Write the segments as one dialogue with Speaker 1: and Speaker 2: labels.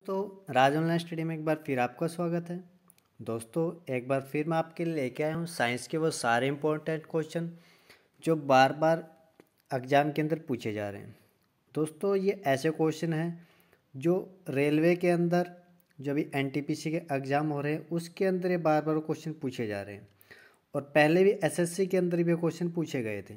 Speaker 1: तो राज online study में एक बार फिर आपका स्वागत है। दोस्तों एक बार फिर मैं आपके लिए लेके आया हूँ साइंस के वो सारे इम्पोर्टेंट क्वेश्चन जो बार बार एग्ज़ाम के अंदर पूछे जा रहे हैं। दोस्तों ये ऐसे क्वेश्चन हैं जो रेलवे के अंदर जो भी एनटीपीसी के एग्ज़ाम हो रहे हैं उसके अंदर ये बार बार क्वेश्चन पूछे जा रहे हैं और पहले भी एसएससी के अंदर भी क्वेश्चन पूछे गए थे।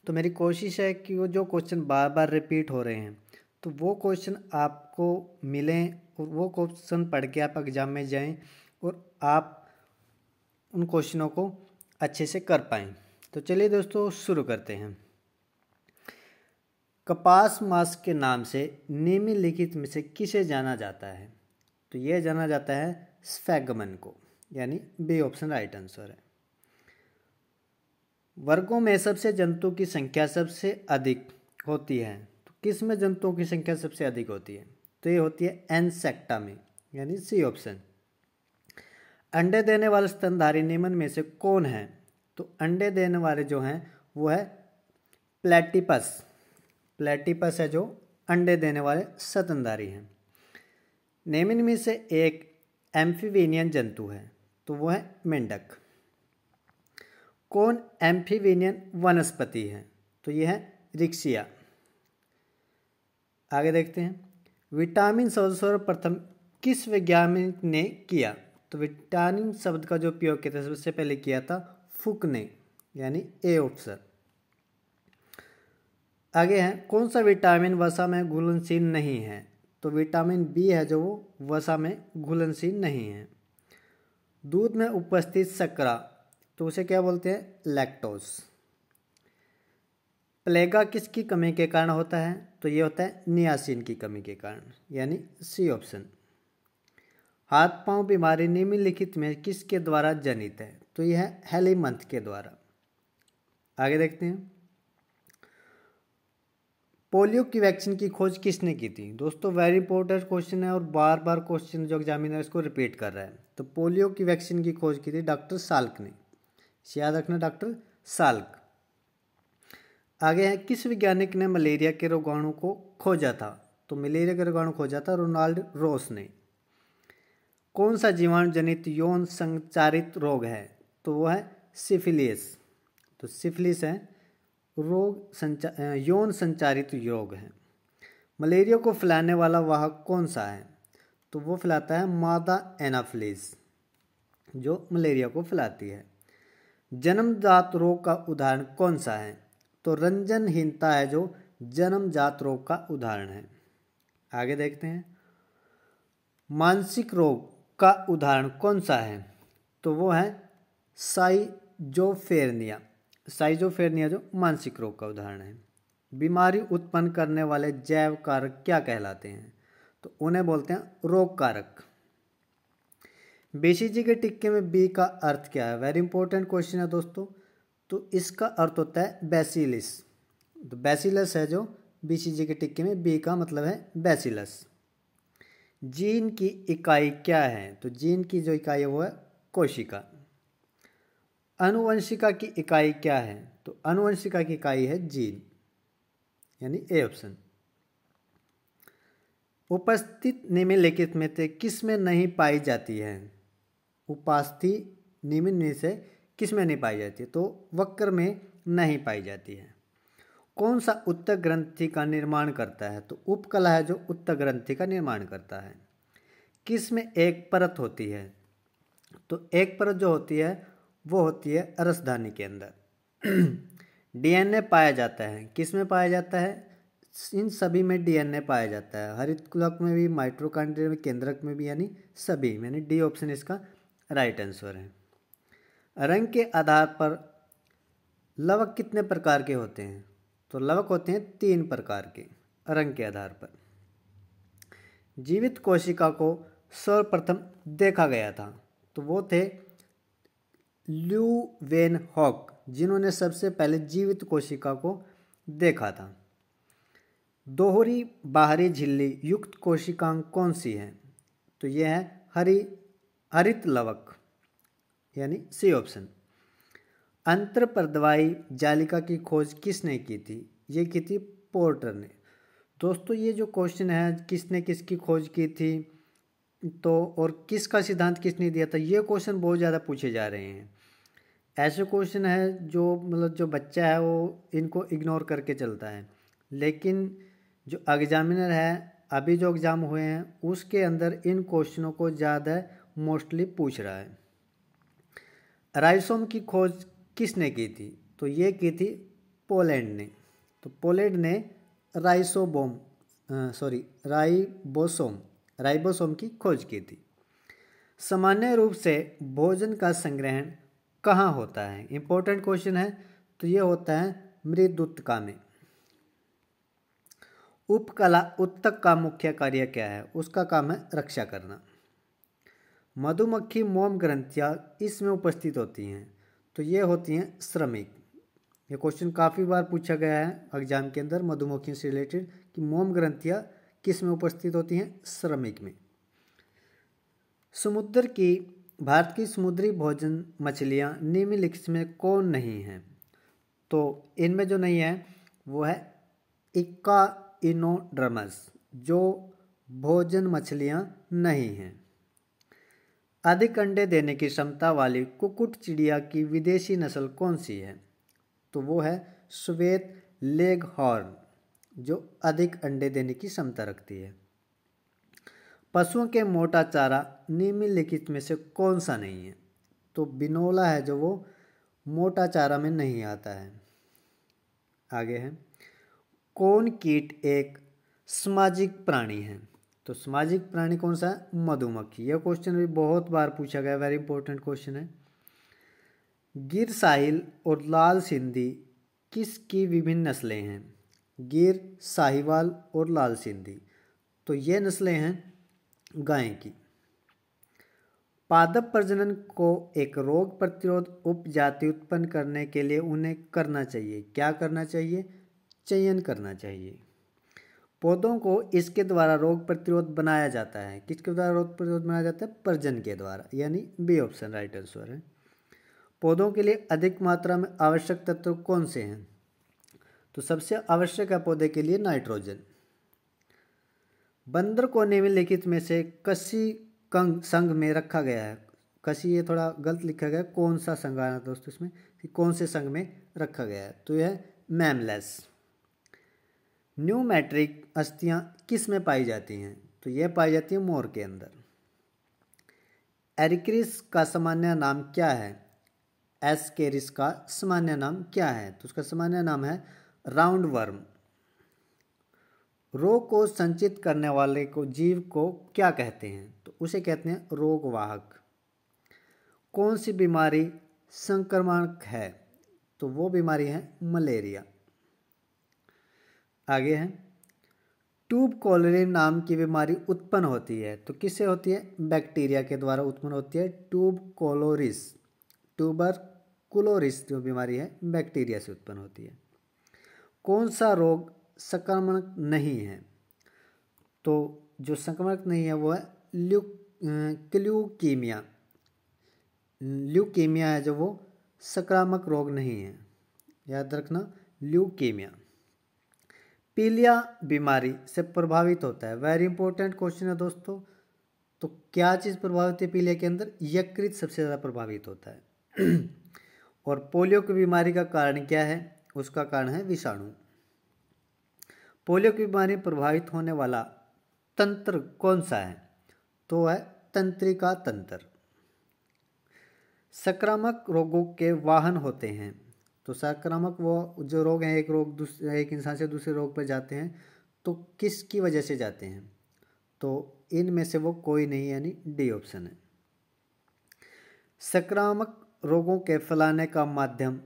Speaker 1: तो मेरी कोशिश है कि वो जो क्वेश्चन बार बार रिपीट हो रहे हैं तो वो क्वेश्चन आपको मिलें और वो क्वेश्चन पढ़ के आप एग्ज़ाम में जाएं और आप उन क्वेश्चनों को अच्छे से कर पाएँ। तो चलिए दोस्तों शुरू करते हैं। कपास मास के नाम से निम्नलिखित में से किसे जाना जाता है? तो यह जाना जाता है स्फैगमन को, यानी बी ऑप्शन राइट आंसर है। वर्गों में सबसे जंतु की संख्या सबसे अधिक होती है, तो किस में जंतुओं की संख्या सबसे अधिक होती है? तो ये होती है इंसेक्टा में, यानी सी ऑप्शन। अंडे देने वाले स्तनधारी निम्न में से कौन है? तो अंडे देने वाले जो हैं वो है प्लेटिपस। प्लेटिपस है जो अंडे देने वाले स्तनधारी हैं। निम्न में से एक एम्फीबियन जंतु है, तो वो है मेंढक। कौन एम्फीबियन वनस्पति है? तो यह है रिक्सिया। आगे देखते हैं। विटामिन शब्द सर्वप्रथम किस वैज्ञानिक ने किया? तो विटामिन शब्द का जो उपयोग किया था सबसे पहले किया था फुक ने, यानी ए ऑप्शन। आगे है कौन सा विटामिन वसा में घुलनशील नहीं है? तो विटामिन बी है जो वो वसा में घुलनशील नहीं है। दूध में उपस्थित शर्करा तो उसे क्या बोलते हैं? लैक्टोज। प्लेगा किसकी कमी के कारण होता है? तो ये होता है नियासिन की कमी के कारण, यानी सी ऑप्शन। हाथ पांव बीमारी निम्नलिखित में किसके द्वारा जनित है? तो यह है हेलीमंथ के द्वारा। आगे देखते हैं। पोलियो की वैक्सीन की खोज किसने की थी? दोस्तों वेरी इंपॉर्टेंट क्वेश्चन है और बार बार क्वेश्चन जो एग्जामिनर इसको रिपीट कर रहा है। तो पोलियो की वैक्सीन की खोज की थी डॉक्टर साल्क ने। याद रखना डॉक्टर साल्क। आगे है किस वैज्ञानिक ने मलेरिया के रोगाणु को खोजा था? तो मलेरिया के रोगाणु खोजा था रोनाल्ड रोस ने। कौन सा जीवाणु जनित यौन संचारित रोग है? तो वो है सिफिलिस। तो सिफिलिस है यौन संचारित रोग है। मलेरिया को फैलाने वाला वाहक कौन सा है? तो वो फैलाता है मादा एनाफिलिस, जो मलेरिया को फैलाती है। जन्मजात रोग का उदाहरण कौन सा है? तो रंजनहीनता है जो जन्मजात रोग का उदाहरण है। आगे देखते हैं। मानसिक रोग का उदाहरण कौन सा है? तो वो है साइजोफ्रेनिया। साइजोफ्रेनिया जो मानसिक रोग का उदाहरण है। बीमारी उत्पन्न करने वाले जैव कारक क्या कहलाते हैं? तो उन्हें बोलते हैं रोग कारक। बीसीजी के टिक्के में बी का अर्थ क्या है? वेरी इंपॉर्टेंट क्वेश्चन है दोस्तों। तो इसका अर्थ होता है बैसिलिस। तो बैसिलस है जो बीसीजी के टिक्के में बी का मतलब है बैसिलस। जीन की इकाई क्या है? तो जीन की जो इकाई है वो है कोशिका। आनुवंशिका की इकाई क्या है? तो आनुवंशिका की इकाई है जीन, यानी ए ऑप्शन। उपस्थित निम्नलिखित में से किस में नहीं पाई जाती है? उपस्थित निम्न में से किस में नहीं पाई जाती है? तो वक्र में नहीं पाई जाती है। कौन सा उत्तक ग्रंथि का निर्माण करता है? तो उपकला है जो उत्तक ग्रंथि का निर्माण करता है। किस में एक परत होती है? तो एक परत जो होती है वो होती है रसधानी के अंदर। डीएनए पाया जाता है, किस में पाया जाता है? इन सभी में डीएनए पाया जाता है। हरितकुलक में भी, माइटोकॉन्ड्रिया में, केंद्रक में भी, यानी सभी, यानी डी ऑप्शन इसका राइट आंसर है। रंग के आधार पर लवक कितने प्रकार के होते हैं? तो लवक होते हैं 3 प्रकार के रंग के आधार पर। जीवित कोशिका को सर्वप्रथम देखा गया था, तो वो थे ल्यूवेनहॉक, जिन्होंने सबसे पहले जीवित कोशिका को देखा था। दोहरी बाहरी झिल्ली युक्त कोशिकांग कौन सी है? तो यह है हरित लवक, यानी सी ऑप्शन। अंतर्प्रद्वायी जालिका की खोज किसने की थी? ये की थी पोर्टर ने। दोस्तों ये जो क्वेश्चन है किसने किसकी खोज की थी तो और किसका सिद्धांत किसने दिया था, ये क्वेश्चन बहुत ज़्यादा पूछे जा रहे हैं। ऐसे क्वेश्चन है जो मतलब जो बच्चा है वो इनको इग्नोर करके चलता है, लेकिन जो एग्जामिनर है अभी जो एग्ज़ाम हुए हैं उसके अंदर इन क्वेश्चनों को ज़्यादा मोस्टली पूछ रहा है। राइसोम की खोज किसने की थी, तो ये की थी पोलैंड ने। तो पोलैंड ने राइबोसोम की खोज की थी। सामान्य रूप से भोजन का संग्रहण कहाँ होता है, इंपॉर्टेंट क्वेश्चन है। तो ये होता है मृदुत्का में। उपकला उत्तक का मुख्य कार्य क्या है, उसका काम है रक्षा करना। मधुमक्खी मोम ग्रंथियाँ इसमें उपस्थित होती हैं, तो ये होती हैं श्रमिक। ये क्वेश्चन काफ़ी बार पूछा गया है एग्जाम के अंदर मधुमक्खियों से रिलेटेड कि मोम ग्रंथियाँ किस में उपस्थित होती हैं, श्रमिक में। भारत की समुद्री भोजन मछलियाँ निम्नलिखित में कौन नहीं हैं, तो इनमें जो नहीं है वो है इक्का इनोड्रमस, जो भोजन मछलियाँ नहीं हैं। अधिक अंडे देने की क्षमता वाली कुक्कुट चिड़िया की विदेशी नस्ल कौन सी है, तो वो है श्वेत लेगहॉर्न, जो अधिक अंडे देने की क्षमता रखती है। पशुओं के मोटा चारा निम्नलिखित में से कौन सा नहीं है, तो बिनोला है जो वो मोटा चारा में नहीं आता है। आगे है कौन कीट एक सामाजिक प्राणी है, तो सामाजिक प्राणी कौन सा है, मधुमक्खी। यह क्वेश्चन भी बहुत बार पूछा गया, वेरी इंपॉर्टेंट क्वेश्चन है। गिर साहिल और लाल सिंधी किसकी विभिन्न नस्लें हैं, गिर, साहिवाल और लाल सिंधी, तो ये नस्लें हैं गाय की। पादप प्रजनन को एक रोग प्रतिरोध उपजाति उत्पन्न करने के लिए उन्हें करना चाहिए, क्या करना चाहिए, चयन करना चाहिए। पौधों को इसके द्वारा रोग प्रतिरोध बनाया जाता है, किसके द्वारा रोग प्रतिरोध बनाया जाता है, प्रजनन के द्वारा, यानी बी ऑप्शन राइट आंसर है। पौधों के लिए अधिक मात्रा में आवश्यक तत्व कौन से हैं, तो सबसे आवश्यक है पौधे के लिए नाइट्रोजन। बंदर को निम्नलिखित में से कसी संघ में रखा गया है, कसी ये थोड़ा गलत लिखा गया, कौन सा संघ आना दोस्तों इसमें कि कौन से संघ में रखा गया है, तो यह है मैमलेस। न्यूमेट्रिक अस्थियां किस में पाई जाती हैं, तो यह पाई जाती है मोर के अंदर। एरिक्रिस का सामान्य नाम क्या है, एस्केरिस का सामान्य नाम क्या है, तो उसका सामान्य नाम है राउंड वर्म। रोग को संचित करने वाले को जीव को क्या कहते हैं, तो उसे कहते हैं रोगवाहक। कौन सी बीमारी संक्रामक है, तो वो बीमारी है मलेरिया। आगे है ट्यूब कॉलोरी नाम की बीमारी उत्पन्न होती है, तो किससे होती है, बैक्टीरिया के द्वारा उत्पन्न होती है ट्यूब कोलोरिस। ट्यूबरकुलोसिस जो बीमारी है बैक्टीरिया से उत्पन्न होती है। कौन सा रोग संक्रमण नहीं है, तो जो संक्रमण नहीं है वो है ल्यूकीमिया। ल्यूकीमिया है जो वो संक्रामक रोग नहीं है, याद रखना ल्यूकीमिया। पीलिया बीमारी से प्रभावित होता है, वेरी इंपॉर्टेंट क्वेश्चन है दोस्तों। तो क्या चीज़ प्रभावित है पीलिया के अंदर, यकृत सबसे ज़्यादा प्रभावित होता है। और पोलियो की बीमारी का कारण क्या है, उसका कारण है विषाणु। पोलियो की बीमारी प्रभावित होने वाला तंत्र कौन सा है, तो है तंत्रिका तंत्र। संक्रामक रोगों के वाहन होते हैं, तो संक्रामक वो जो रोग हैं एक इंसान से दूसरे रोग पर जाते हैं, तो किसकी वजह से जाते हैं, तो इनमें से वो कोई नहीं, यानी डी ऑप्शन है। संक्रामक रोगों के फैलाने का माध्यम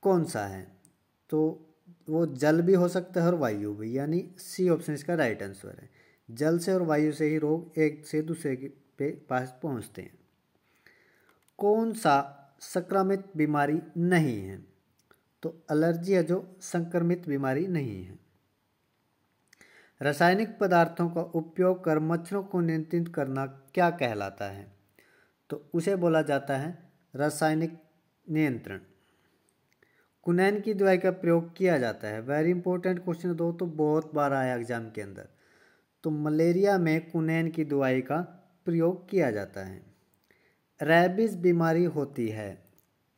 Speaker 1: कौन सा है, तो वो जल भी हो सकता है और वायु भी, यानी सी ऑप्शन इसका राइट आंसर है। जल से और वायु से ही रोग एक से दूसरे के पास पहुंचते हैं। कौन सा संक्रमित बीमारी नहीं है, तो एलर्जी है जो संक्रमित बीमारी नहीं है। रासायनिक पदार्थों का उपयोग कर मच्छरों को नियंत्रित करना क्या कहलाता है, तो उसे बोला जाता है रासायनिक नियंत्रण। कुनैन की दवाई का प्रयोग किया जाता है? वेरी इंपॉर्टेंट क्वेश्चन दो, तो बहुत बार आया एग्जाम के अंदर। तो मलेरिया में कुनैन की दवाई का प्रयोग किया जाता है। रेबीज बीमारी होती है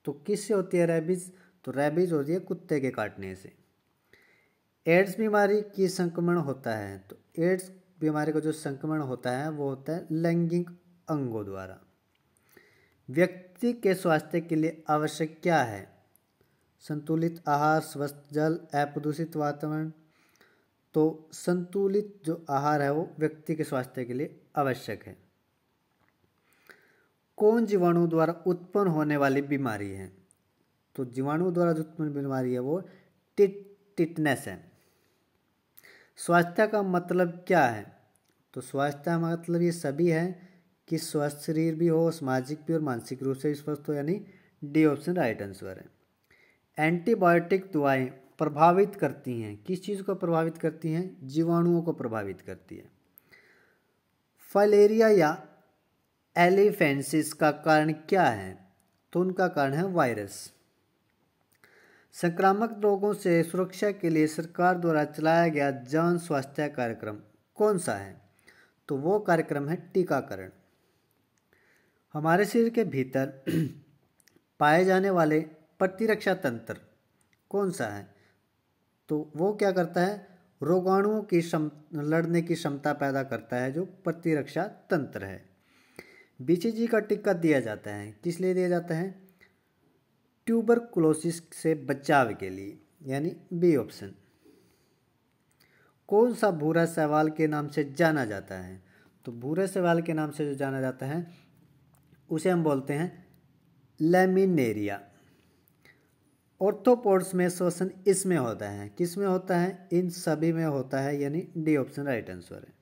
Speaker 1: तो किससे होती है रेबीज? तो रेबीज होती है कुत्ते के काटने से। एड्स बीमारी की संक्रमण होता है? तो एड्स बीमारी का जो संक्रमण होता है वो होता है लैंगिक अंगों द्वारा। व्यक्ति के स्वास्थ्य के लिए आवश्यक क्या है? संतुलित आहार, स्वस्थ जल, अप्रदूषित वातावरण। तो संतुलित जो आहार है वो व्यक्ति के स्वास्थ्य के लिए आवश्यक है। कौन जीवाणु द्वारा उत्पन्न होने वाली बीमारी है? तो जीवाणु द्वारा जो उत्पन्न बीमारी है वो टिटनेस है। स्वास्थ्य का मतलब क्या है? तो स्वास्थ्य का मतलब ये सभी है कि स्वस्थ शरीर भी हो, सामाजिक भी और मानसिक रूप से स्वस्थ हो, यानी डी ऑप्शन राइट आंसर है। एंटीबायोटिक दवाएं प्रभावित करती हैं, किस चीज़ को प्रभावित करती हैं? जीवाणुओं को प्रभावित करती है। फाइलेरिया या एलिफेंसिस का कारण क्या है? तो उनका कारण है वायरस। संक्रामक रोगों से सुरक्षा के लिए सरकार द्वारा चलाया गया जन स्वास्थ्य कार्यक्रम कौन सा है? तो वो कार्यक्रम है टीकाकरण। हमारे शरीर के भीतर पाए जाने वाले प्रतिरक्षा तंत्र कौन सा है? तो वो क्या करता है? रोगाणुओं की लड़ने की क्षमता पैदा करता है, जो प्रतिरक्षा तंत्र है। बीसीजी का टीका दिया जाता है, किस लिए दिया जाता है? ट्यूबरकुलोसिस से बचाव के लिए, यानी बी ऑप्शन। कौन सा भूरा शैवाल के नाम से जाना जाता है? तो भूरे शैवाल के नाम से जो जाना जाता है उसे हम बोलते हैं लैमिनेरिया। ऑर्थोपोड्स में श्वसन इसमें होता है, किस में होता है? इन सभी में होता है, यानी डी ऑप्शन राइट आंसर है।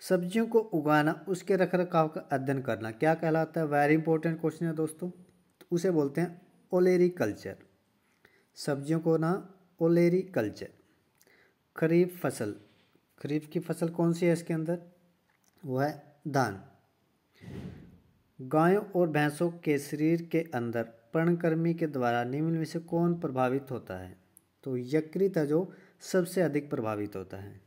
Speaker 1: सब्जियों को उगाना, उसके रखरखाव का अध्ययन करना क्या कहलाता है? वेरी इंपॉर्टेंट क्वेश्चन है दोस्तों। तो उसे बोलते हैं ओलेरी कल्चर। सब्जियों को ना ओलेरी कल्चर। खरीफ फसल, खरीफ की फसल कौन सी है इसके अंदर? वो है धान। गायों और भैंसों के शरीर के अंदर पर्णकृमि के द्वारा निम्न में से कौन प्रभावित होता है? तो यकृत है जो सबसे अधिक प्रभावित होता है।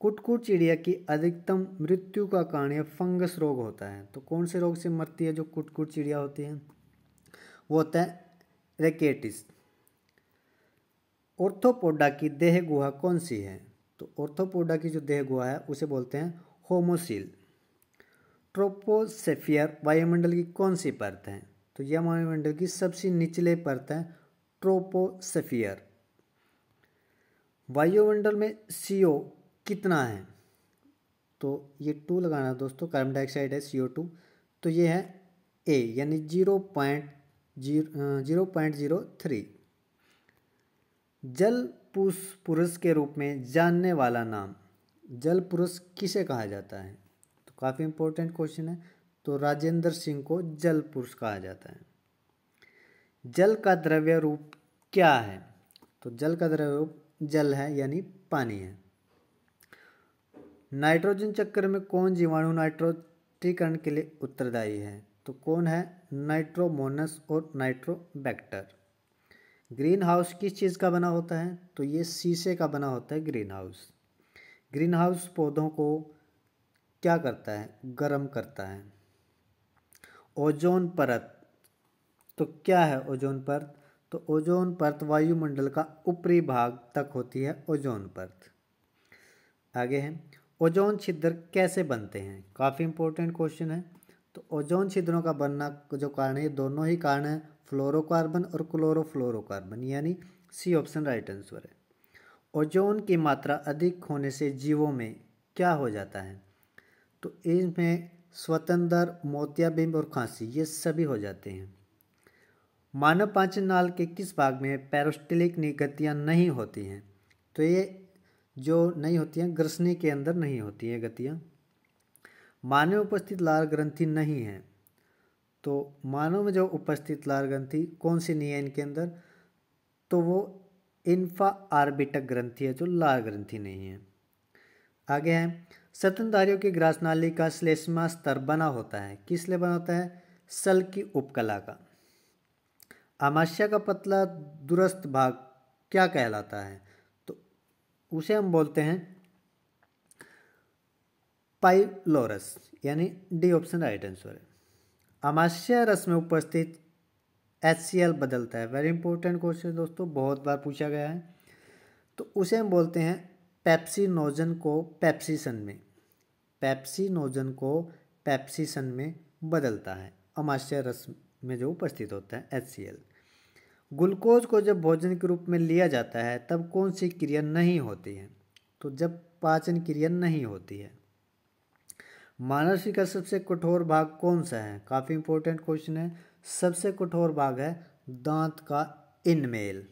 Speaker 1: कुटकुट चिड़िया की अधिकतम मृत्यु का कारण यह फंगस रोग होता है। तो कौन से रोग से मरती है जो कुटकुट चिड़िया होती है? वो होता है रेकेटिस। ऑर्थोपोडा की देह गुहा कौन सी है? तो ऑर्थोपोडा की जो देह गुहा है उसे बोलते हैं होमोसील। ट्रोपोस्फियर वायुमंडल की कौन सी परत है? तो यह वायुमंडल की सबसे निचले परत है, ट्रोपोस्फियर। वायुमंडल में CO कितना है? तो ये 2 लगाना दोस्तों, कार्बन डाइऑक्साइड है CO2, तो ये है A, यानी 0.03। जल पुरुष के रूप में जानने वाला नाम, जल पुरुष किसे कहा जाता है? तो काफ़ी इंपॉर्टेंट क्वेश्चन है। तो राजेंद्र सिंह को जल पुरुष कहा जाता है। जल का द्रव्य रूप क्या है? तो जल का द्रव्य रूप जल है, यानी पानी है। नाइट्रोजन चक्र में कौन जीवाणु नाइट्रोजीकरण के लिए उत्तरदायी है? तो कौन है? नाइट्रोमोनस और नाइट्रोबैक्टर। ग्रीन हाउस किस चीज़ का बना होता है? तो ये शीशे का बना होता है ग्रीन हाउस। ग्रीन हाउस पौधों को क्या करता है? गर्म करता है। ओजोन परत, तो क्या है ओजोन परत? तो ओजोन परत वायुमंडल का ऊपरी भाग तक होती है ओजोन परत। आगे है, ओजोन छिद्र कैसे बनते हैं? काफ़ी इंपॉर्टेंट क्वेश्चन है। तो ओजोन छिद्रों का बनना जो कारण है, ये दोनों ही कारण है, फ्लोरोकार्बन और क्लोरोफ्लोरोकार्बन, यानी C ऑप्शन राइट आंसर है। ओजोन की मात्रा अधिक होने से जीवों में क्या हो जाता है? तो इसमें स्वतंत्र, मोतियाबिंद और खांसी, ये सभी हो जाते हैं। मानव पाचन नाल के किस भाग में पेरिस्टलिक गतियाँ नहीं होती हैं? तो ये जो नहीं होती हैं, ग्रसनी के अंदर नहीं होती हैं गतियाँ। मानव उपस्थित लार ग्रंथि नहीं है, तो मानव में जो उपस्थित लार ग्रंथि कौन सी नहीं है इनके अंदर? तो वो इन्फा आर्बिटक ग्रंथि है, जो लार ग्रंथि नहीं है। आगे है, स्तनधारियों की ग्रास नाली का श्लेष्मा स्तर बना होता है, किस लिए बना होता है? सल की उपकला का। आमाशय का पतला दूरस्थ भाग क्या कहलाता है? तो उसे हम बोलते हैं पाइलोरस, यानी डी ऑप्शन राइट आंसर है। आमाशय रस में उपस्थित HCl बदलता है, वेरी इंपॉर्टेंट क्वेश्चन दोस्तों, बहुत बार पूछा गया है। तो उसे हम बोलते हैं पेप्सिनोजन को पेप्सिसन में, पेप्सिनोजन को पेप्सिसन में बदलता है आमाशय रस में जो उपस्थित होता है HCl। ग्लूकोज को जब भोजन के रूप में लिया जाता है तब कौन सी क्रिया नहीं होती है? तो जब पाचन क्रिया नहीं होती है। मानव शरीर का सबसे कठोर भाग कौन सा है? काफ़ी इंपॉर्टेंट क्वेश्चन है। सबसे कठोर भाग है दांत का इनमेल।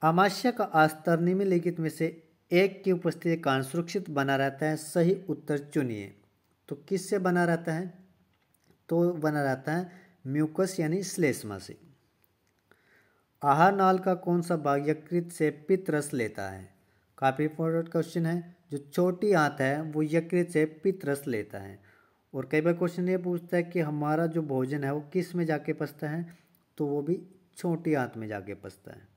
Speaker 1: आमाशय का आस्तर निम्नलिखित में से एक की उपस्थिति के कारण सुरक्षित बना रहता है, सही उत्तर चुनिए। तो किससे बना रहता है? तो बना रहता है म्यूकस यानी श्लेष्मा से। आहार नाल का कौन सा भाग यकृत से पित्त रस लेता है? काफ़ी इंपॉर्टेंट क्वेश्चन है। जो छोटी आंत है वो यकृत से पित्त रस लेता है। और कई बार क्वेश्चन ये पूछता है कि हमारा जो भोजन है वो किस में जाके पचता है? तो वो भी छोटी आंत में जाके पचता है।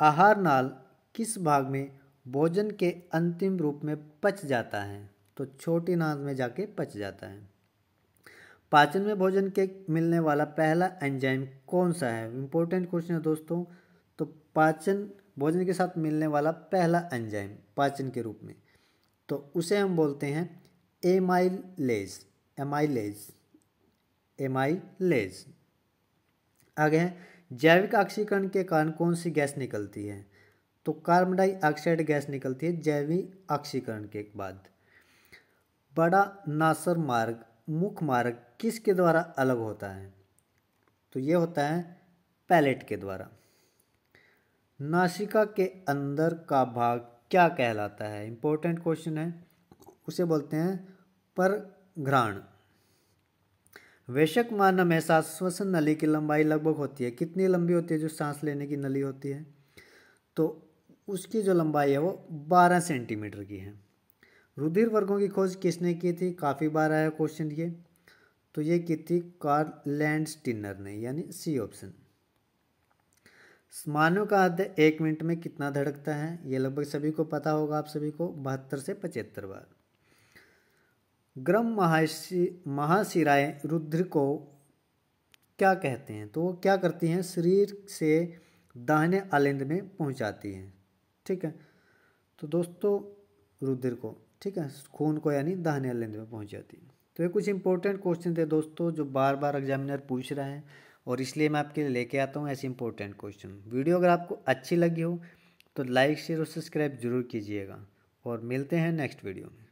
Speaker 1: आहार नाल किस भाग में भोजन के अंतिम रूप में पच जाता है? तो छोटी नाल में जाके पच जाता है। पाचन में भोजन के मिलने वाला पहला एंजाइम कौन सा है? इंपॉर्टेंट क्वेश्चन है दोस्तों। तो पाचन भोजन के साथ मिलने वाला पहला एंजाइम पाचन के रूप में, तो उसे हम बोलते हैं एमाइलेज, एमाइलेज, एमाइलेज। आगे है जैविक ऑक्सीकरण के कारण कौन सी गैस निकलती है? तो कार्बन डाइऑक्साइड गैस निकलती है जैविक ऑक्सीकरण के बाद। बड़ा नासर मार्ग मुख्य मार्ग किसके द्वारा अलग होता है? तो ये होता है पैलेट के द्वारा। नासिका के अंदर का भाग क्या कहलाता है? इंपॉर्टेंट क्वेश्चन है। उसे बोलते हैं परघ्राण। वयस्क मानव में श्वसन नली की लंबाई लगभग होती है, कितनी लंबी होती है जो सांस लेने की नली होती है? तो उसकी जो लंबाई है वो 12 सेंटीमीटर की है। रुधिर वर्गों की खोज किसने की थी? काफ़ी बार आया क्वेश्चन ये। तो ये की थी कार्ल लैंडस्टीनर ने, यानी सी ऑप्शन। मानव का हृदय 1 मिनट में कितना धड़कता है? ये लगभग सभी को पता होगा, आप सभी को 72 से 75 बार। गर्म महाशिराएं रुधिर को क्या कहते हैं? तो वो क्या करती हैं? शरीर से दाहिने आलिंद में पहुंचाती हैं। ठीक है, तो दोस्तों रुधिर को, ठीक है, खून को यानी दाहिने आलिंद में पहुंचाती है। तो ये कुछ इंपॉर्टेंट क्वेश्चन थे दोस्तों जो बार बार एग्जामिनर पूछ रहे हैं, और इसलिए मैं आपके लिए लेके आता हूँ ऐसे इंपॉर्टेंट क्वेश्चन। वीडियो अगर आपको अच्छी लगी हो तो लाइक शेयर और सब्सक्राइब जरूर कीजिएगा, और मिलते हैं नेक्स्ट वीडियो में।